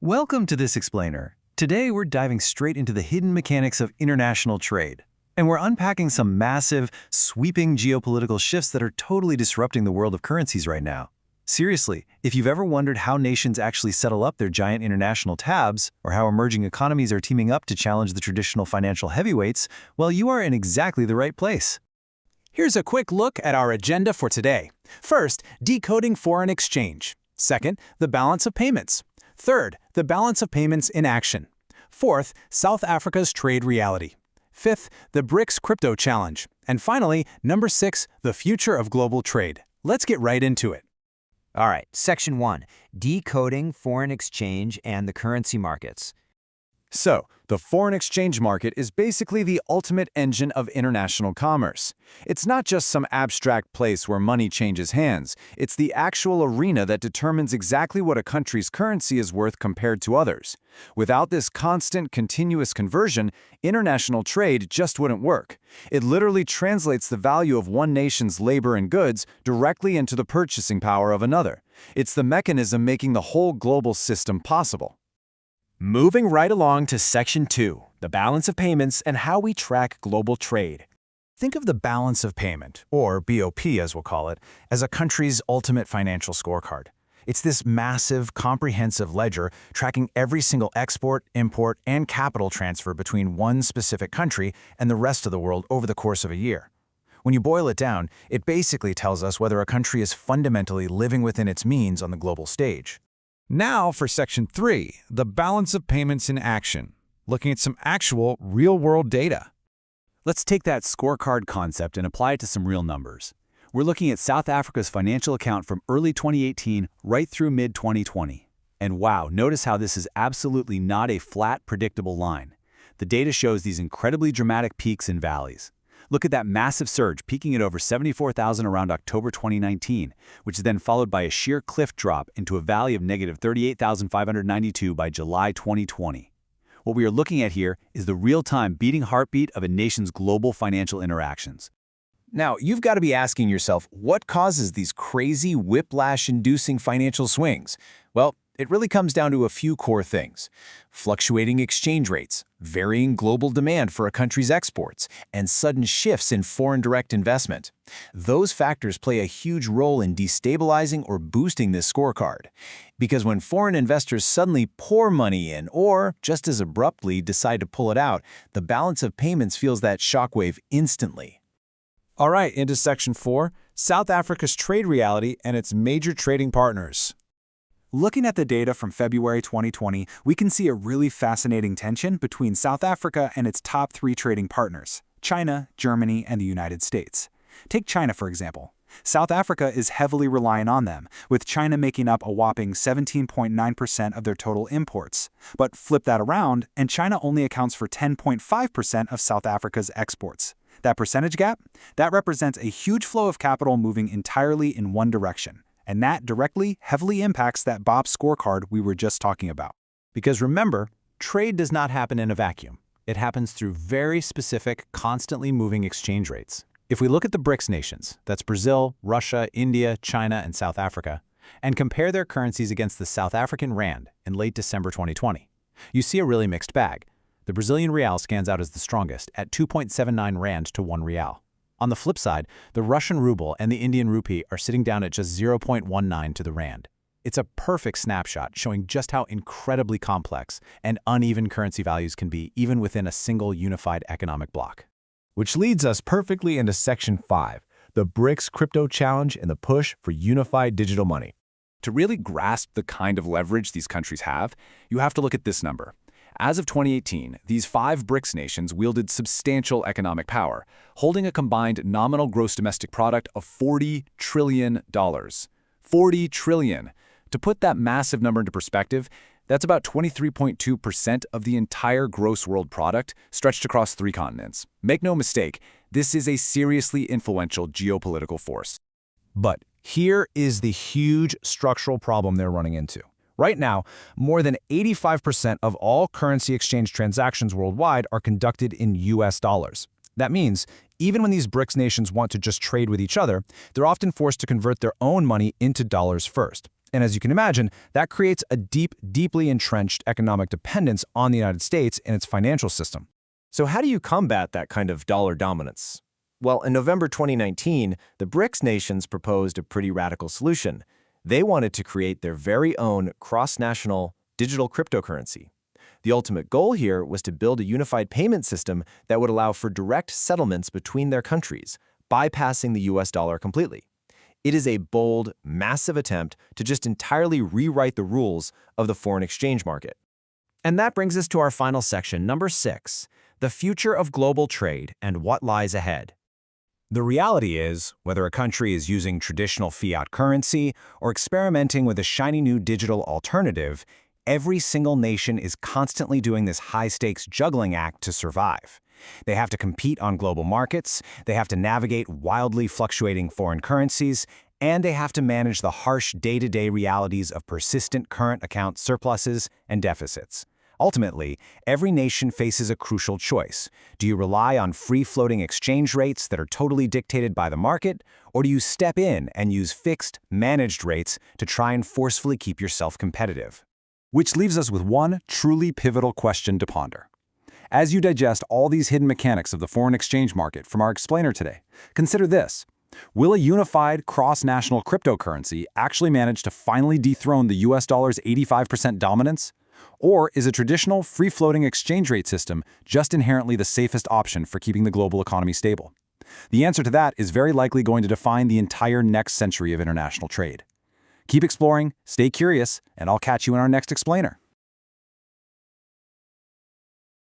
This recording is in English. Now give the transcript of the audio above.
Welcome to This Explainer. Today we're diving straight into the hidden mechanics of international trade. And we're unpacking some massive, sweeping geopolitical shifts that are totally disrupting the world of currencies right now. Seriously, if you've ever wondered how nations actually settle up their giant international tabs, or how emerging economies are teaming up to challenge the traditional financial heavyweights, well, you are in exactly the right place. Here's a quick look at our agenda for today. First, decoding foreign exchange. Second, the balance of payments. Third, the balance of payments in action. Fourth, South Africa's trade reality. Fifth, the BRICS crypto challenge. And finally, number 6, the future of global trade. Let's get right into it. All right, Section 1, decoding foreign exchange and the currency markets. So, the foreign exchange market is basically the ultimate engine of international commerce. It's not just some abstract place where money changes hands. It's the actual arena that determines exactly what a country's currency is worth compared to others. Without this constant, continuous conversion, international trade just wouldn't work. It literally translates the value of one nation's labor and goods directly into the purchasing power of another. It's the mechanism making the whole global system possible. Moving right along to Section 2, the balance of payments and how we track global trade. Think of the balance of payment, or BOP as we'll call it, as a country's ultimate financial scorecard. It's this massive, comprehensive ledger tracking every single export, import, and capital transfer between one specific country and the rest of the world over the course of a year. When you boil it down, it basically tells us whether a country is fundamentally living within its means on the global stage. Now for Section 3, the balance of payments in action, looking at some actual real-world data. Let's take that scorecard concept and apply it to some real numbers. We're looking at South Africa's financial account from early 2018 right through mid-2020. And wow, notice how this is absolutely not a flat, predictable line. The data shows these incredibly dramatic peaks and valleys. Look at that massive surge peaking at over 74,000 around October 2019, which is then followed by a sheer cliff drop into a valley of negative 38,592 by July 2020. What we are looking at here is the real-time beating heartbeat of a nation's global financial interactions. Now, you've got to be asking yourself, what causes these crazy whiplash-inducing financial swings? Well, it really comes down to a few core things: fluctuating exchange rates, varying global demand for a country's exports, and sudden shifts in foreign direct investment. Those factors play a huge role in destabilizing or boosting this scorecard. Because when foreign investors suddenly pour money in or, just as abruptly, decide to pull it out, the balance of payments feels that shockwave instantly. All right, into Section 4, South Africa's trade reality and its major trading partners. Looking at the data from February 2020, we can see a really fascinating tension between South Africa and its top 3 trading partners: China, Germany, and the United States. Take China, for example. South Africa is heavily reliant on them, with China making up a whopping 17.9% of their total imports. But flip that around, and China only accounts for 10.5% of South Africa's exports. That percentage gap? That represents a huge flow of capital moving entirely in one direction. And that directly, heavily impacts that BOP scorecard we were just talking about. Because remember, trade does not happen in a vacuum. It happens through very specific, constantly moving exchange rates. If we look at the BRICS nations, that's Brazil, Russia, India, China, and South Africa, and compare their currencies against the South African rand in late December 2020, you see a really mixed bag. The Brazilian real stands out as the strongest at 2.79 rand to 1 real. On the flip side, the Russian ruble and the Indian rupee are sitting down at just 0.19 to the rand. It's a perfect snapshot showing just how incredibly complex and uneven currency values can be even within a single unified economic bloc. Which leads us perfectly into Section 5, the BRICS crypto challenge and the push for unified digital money. To really grasp the kind of leverage these countries have, you have to look at this number. As of 2018, these 5 BRICS nations wielded substantial economic power, holding a combined nominal gross domestic product of $40 trillion. $40 trillion. To put that massive number into perspective, that's about 23.2% of the entire gross world product stretched across 3 continents. Make no mistake, this is a seriously influential geopolitical force. But here is the huge structural problem they're running into. Right now, more than 85% of all currency exchange transactions worldwide are conducted in US dollars. That means, even when these BRICS nations want to just trade with each other, they're often forced to convert their own money into dollars first. And as you can imagine, that creates a deeply entrenched economic dependence on the United States and its financial system. So how do you combat that kind of dollar dominance? Well, in November 2019, the BRICS nations proposed a pretty radical solution. They wanted to create their very own cross-national digital cryptocurrency. The ultimate goal here was to build a unified payment system that would allow for direct settlements between their countries, bypassing the US dollar completely. It is a bold, massive attempt to just entirely rewrite the rules of the foreign exchange market. And that brings us to our final section, number 6, the future of global trade and what lies ahead. The reality is, whether a country is using traditional fiat currency or experimenting with a shiny new digital alternative, every single nation is constantly doing this high-stakes juggling act to survive. They have to compete on global markets, they have to navigate wildly fluctuating foreign currencies, and they have to manage the harsh day-to-day realities of persistent current account surpluses and deficits. Ultimately, every nation faces a crucial choice. Do you rely on free-floating exchange rates that are totally dictated by the market, or do you step in and use fixed, managed rates to try and forcefully keep yourself competitive? Which leaves us with one truly pivotal question to ponder. As you digest all these hidden mechanics of the foreign exchange market from our explainer today, consider this. Will a unified cross-national cryptocurrency actually manage to finally dethrone the US dollar's 85% dominance? Or is a traditional free-floating exchange rate system just inherently the safest option for keeping the global economy stable? The answer to that is very likely going to define the entire next century of international trade. Keep exploring, stay curious, and I'll catch you in our next explainer.